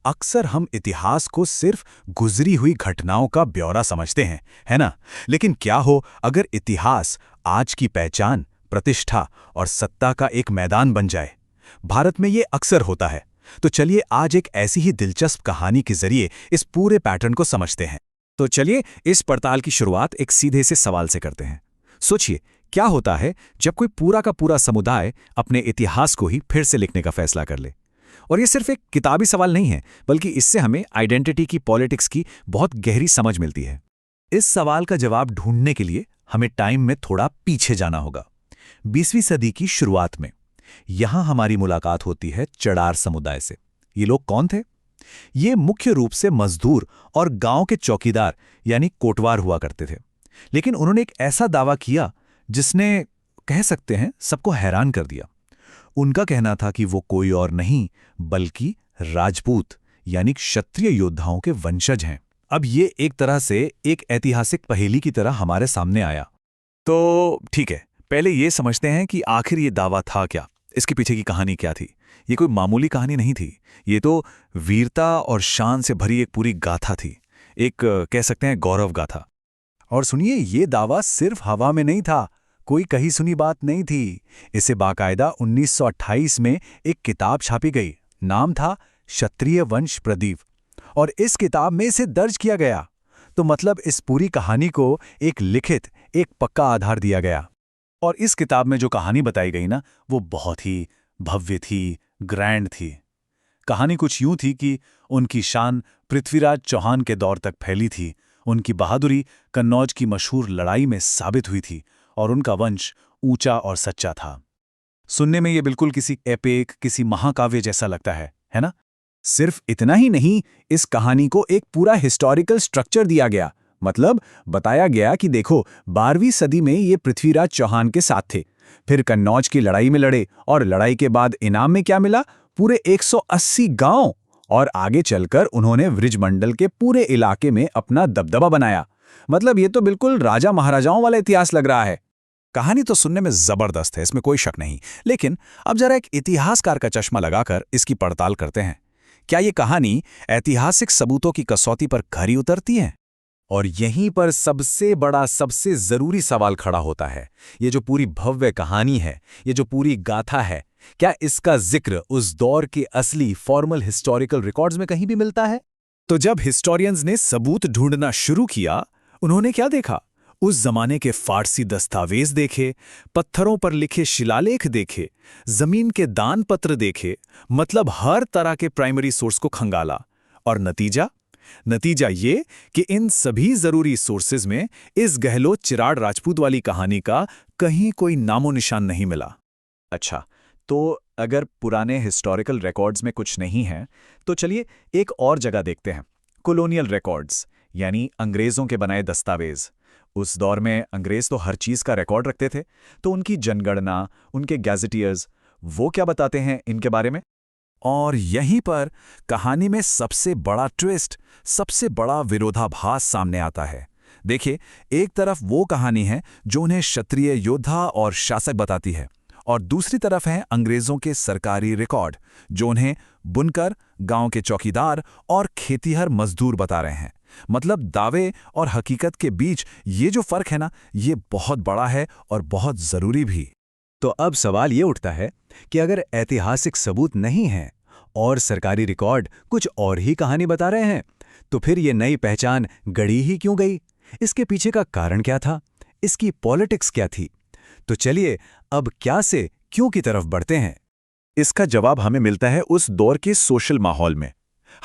अक्सर हम इतिहास को सिर्फ गुजरी हुई घटनाओं का ब्यौरा समझते हैं, है ना? लेकिन क्या हो अगर इतिहास आज की पहचान, प्रतिष्ठा और सत्ता का एक मैदान बन जाए? भारत में ये अक्सर होता है। तो चलिए आज एक ऐसी ही दिलचस्प कहानी के जरिए इस पूरे पैटर्न को समझते हैं। तो चलिए इस पड़ताल की शुरुआत एक सीधे से सवाल से करते हैं। सोचिए, क्या होता है जब कोई पूरा का पूरा समुदाय अपने इतिहास को ही फिर से लिखने का फैसला कर ले? और ये सिर्फ एक किताबी सवाल नहीं है, बल्कि इससे हमें आइडेंटिटी की, पॉलिटिक्स की बहुत गहरी समझ मिलती है। इस सवाल का जवाब ढूंढने के लिए हमें टाइम में थोड़ा पीछे जाना होगा। 20वीं सदी की शुरुआत में यहां हमारी मुलाकात होती है चड़ार समुदाय से। ये लोग कौन थे? ये मुख्य रूप से मजदूर और गांव के चौकीदार यानी कोटवार हुआ करते थे। लेकिन उन्होंने एक ऐसा दावा किया जिसने, कह सकते हैं, सबको हैरान कर दिया। उनका कहना था कि वो कोई और नहीं बल्कि राजपूत यानी क्षत्रिय योद्धाओं के वंशज हैं। अब ये एक तरह से एक ऐतिहासिक पहेली की तरह हमारे सामने आया। तो ठीक है, पहले ये समझते हैं कि आखिर ये दावा था क्या, इसके पीछे की कहानी क्या थी। ये कोई मामूली कहानी नहीं थी, ये तो वीरता और शान से भरी एक पूरी गाथा थी, एक कह सकते हैं गौरव गाथा। और सुनिए, ये दावा सिर्फ हवा में नहीं था, कोई कही सुनी बात नहीं थी। इसे बाकायदा 1928 में एक किताब छापी गई, नाम था क्षत्रिय वंश प्रदीप, और इस किताब में इसे दर्ज किया गया। तो मतलब इस पूरी कहानी को एक लिखित, एक पक्का आधार दिया गया। और इस किताब में जो कहानी बताई गई ना, वो बहुत ही भव्य थी, ग्रैंड थी। कहानी कुछ यूं थी कि उनकी शान पृथ्वीराज चौहान के दौर तक फैली थी, उनकी बहादुरी कन्नौज की मशहूर लड़ाई में साबित हुई थी, और उनका वंश ऊंचा और सच्चा था। सुनने में ये बिल्कुल किसी एपिक, किसी महाकाव्य जैसा लगता है ना? सिर्फ इतना ही नहीं, इस कहानी को एक पूरा हिस्टोरिकल स्ट्रक्चर दिया गया। मतलब बताया गया कि देखो, 12वीं सदी में ये पृथ्वीराज चौहान के साथ थे, फिर कन्नौज की लड़ाई में लड़े, और लड़ाई के बाद इनाम में क्या मिला? पूरे 180 गांव। और आगे चलकर उन्होंने वृजमंडल के पूरे इलाके में अपना दबदबा बनाया। मतलब ये तो बिल्कुल राजा महाराजाओं वाला इतिहास लग रहा है। कहानी तो सुनने में जबरदस्त है, इसमें कोई शक नहीं। लेकिन अब जरा एक इतिहासकार का चश्मा लगाकर इसकी पड़ताल करते हैं। क्या ये कहानी ऐतिहासिक सबूतों की कसौटी पर खरी उतरती है? और यहीं पर सबसे बड़ा, सबसे जरूरी सवाल खड़ा होता है। ये जो पूरी भव्य कहानी है, ये जो पूरी गाथा है, क्या इसका जिक्र उस दौर के असली फॉर्मल हिस्टोरिकल रिकॉर्ड्स में कहीं भी मिलता है? तो जब हिस्टोरियंस ने सबूत ढूंढना शुरू किया, उन्होंने क्या देखा? उस जमाने के फारसी दस्तावेज देखे, पत्थरों पर लिखे शिलालेख देखे, जमीन के दान पत्र देखे, मतलब हर तरह के प्राइमरी सोर्स को खंगाला। और नतीजा ये कि इन सभी जरूरी सोर्सेज में इस गहलोत चिराड़ राजपूत वाली कहानी का कहीं कोई नामो निशान नहीं मिला। अच्छा, तो अगर पुराने हिस्टोरिकल रिकॉर्ड्स में कुछ नहीं है, तो चलिए एक और जगह देखते हैं, कॉलोनियल रिकॉर्ड्स यानी अंग्रेजों के बनाए दस्तावेज। उस दौर में अंग्रेज तो हर चीज का रिकॉर्ड रखते थे, तो उनकी जनगणना, उनके गैजेटियर्स, वो क्या बताते हैं इनके बारे में? और यहीं पर कहानी में सबसे बड़ा ट्विस्ट, सबसे बड़ा विरोधाभास सामने आता है। देखिए, एक तरफ वो कहानी है जो उन्हें क्षत्रिय योद्धा और शासक बताती है, और दूसरी तरफ हैं अंग्रेजों के सरकारी रिकॉर्ड जो उन्हें बुनकर, गांव के चौकीदार और खेतीहर मजदूर बता रहे हैं। मतलब दावे और हकीकत के बीच ये जो फर्क है ना, ये बहुत बड़ा है और बहुत जरूरी भी। तो अब सवाल ये उठता है कि अगर ऐतिहासिक सबूत नहीं है और सरकारी रिकॉर्ड कुछ और ही कहानी बता रहे हैं, तो फिर ये नई पहचान गढ़ी ही क्यों गई? इसके पीछे का कारण क्या था? इसकी पॉलिटिक्स क्या थी? तो चलिए अब क्या से क्यों की तरफ बढ़ते हैं। इसका जवाब हमें मिलता है उस दौर के सोशल माहौल में।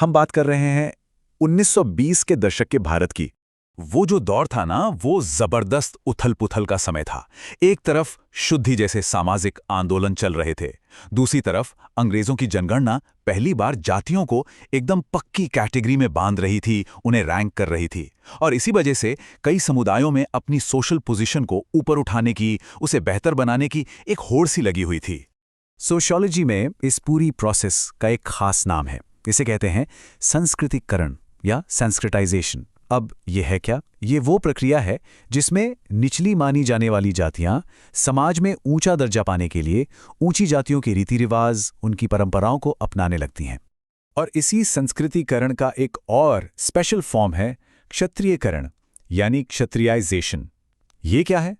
हम बात कर रहे हैं 1920 के दशक के भारत की। वो जो दौर था ना, वो जबरदस्त उथल-पुथल का समय था। एक तरफ शुद्धि जैसे सामाजिक आंदोलन चल रहे थे, दूसरी तरफ अंग्रेजों की जनगणना पहली बार जातियों को एकदम पक्की कैटेगरी में बांध रही थी, उन्हें रैंक कर रही थी। और इसी वजह से कई समुदायों में अपनी सोशल पोजीशन को ऊपर उठाने की, उसे बेहतर बनाने की एक होड़ सी लगी हुई थी। सोशियोलॉजी में इस पूरी प्रोसेस का एक खास नाम है, इसे कहते हैं संस्कृतिकरण या संस्कृताइजेशन। अब ये है क्या? ये वो प्रक्रिया है जिसमें निचली मानी जाने वाली जातियां समाज में ऊंचा दर्जा पाने के लिए ऊंची जातियों के रीति रिवाज, उनकी परंपराओं को अपनाने लगती हैं। और इसी संस्कृतिकरण का एक और स्पेशल फॉर्म है क्षत्रियकरण, यानी क्षत्रियाइजेशन। ये क्या है?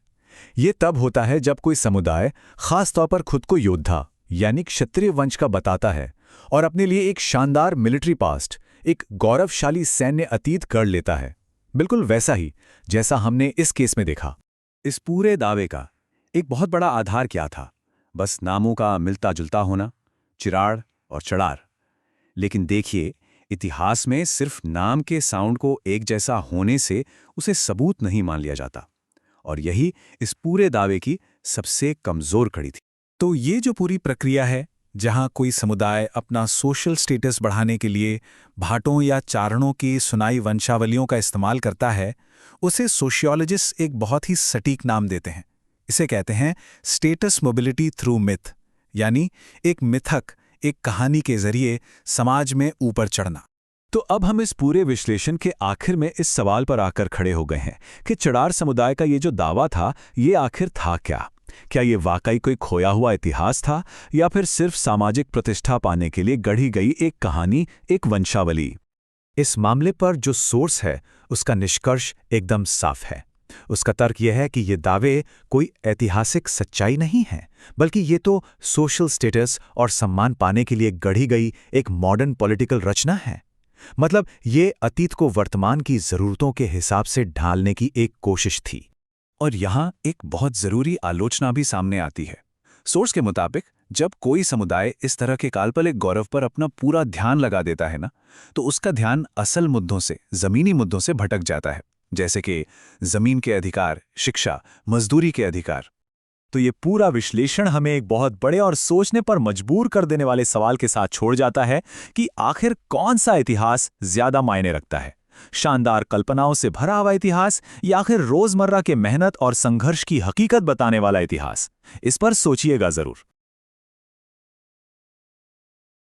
ये तब होता है जब कोई समुदाय खास तौर पर खुद को योद्धा यानी क्षत्रिय वंश का बताता है और अपने लिए एक शानदार मिलिट्री पास्ट, एक गौरवशाली सैन्य अतीत गढ़ लेता है। बिल्कुल वैसा ही जैसा हमने इस केस में देखा। इस पूरे दावे का एक बहुत बड़ा आधार क्या था? बस नामों का मिलता जुलता होना, चिराड़ और चड़ार। लेकिन देखिए, इतिहास में सिर्फ नाम के साउंड को एक जैसा होने से उसे सबूत नहीं मान लिया जाता, और यही इस पूरे दावे की सबसे कमजोर कड़ी थी। तो ये जो पूरी प्रक्रिया है, जहां कोई समुदाय अपना सोशल स्टेटस बढ़ाने के लिए भाटों या चारणों की सुनाई वंशावलियों का इस्तेमाल करता है, उसे सोशियोलॉजिस्ट एक बहुत ही सटीक नाम देते हैं। इसे कहते हैं स्टेटस मोबिलिटी थ्रू मिथ, यानी एक मिथक, एक कहानी के जरिए समाज में ऊपर चढ़ना। तो अब हम इस पूरे विश्लेषण के आखिर में इस सवाल पर आकर खड़े हो गए हैं कि चड़ार समुदाय का ये जो दावा था, ये आखिर था क्या? क्या ये वाकई कोई खोया हुआ इतिहास था, या फिर सिर्फ सामाजिक प्रतिष्ठा पाने के लिए गढ़ी गई एक कहानी, एक वंशावली? इस मामले पर जो सोर्स है, उसका निष्कर्ष एकदम साफ है। उसका तर्क यह है कि ये दावे कोई ऐतिहासिक सच्चाई नहीं है, बल्कि ये तो सोशल स्टेटस और सम्मान पाने के लिए गढ़ी गई एक मॉडर्न पॉलिटिकल रचना है। मतलब ये अतीत को वर्तमान की जरूरतों के हिसाब से ढालने की एक कोशिश थी। और यहां एक बहुत जरूरी आलोचना भी सामने आती है। सोर्स के मुताबिक जब कोई समुदाय इस तरह के काल्पनिक गौरव पर अपना पूरा ध्यान लगा देता है ना, तो उसका ध्यान असल मुद्दों से, जमीनी मुद्दों से भटक जाता है, जैसे कि जमीन के अधिकार, शिक्षा, मजदूरी के अधिकार। तो ये पूरा विश्लेषण हमें एक बहुत बड़े और सोचने पर मजबूर कर देने वाले सवाल के साथ छोड़ जाता है कि आखिर कौन सा इतिहास ज्यादा मायने रखता है, शानदार कल्पनाओं से भरा हुआ इतिहास या आखिर रोजमर्रा के मेहनत और संघर्ष की हकीकत बताने वाला इतिहास? इस पर सोचिएगा जरूर।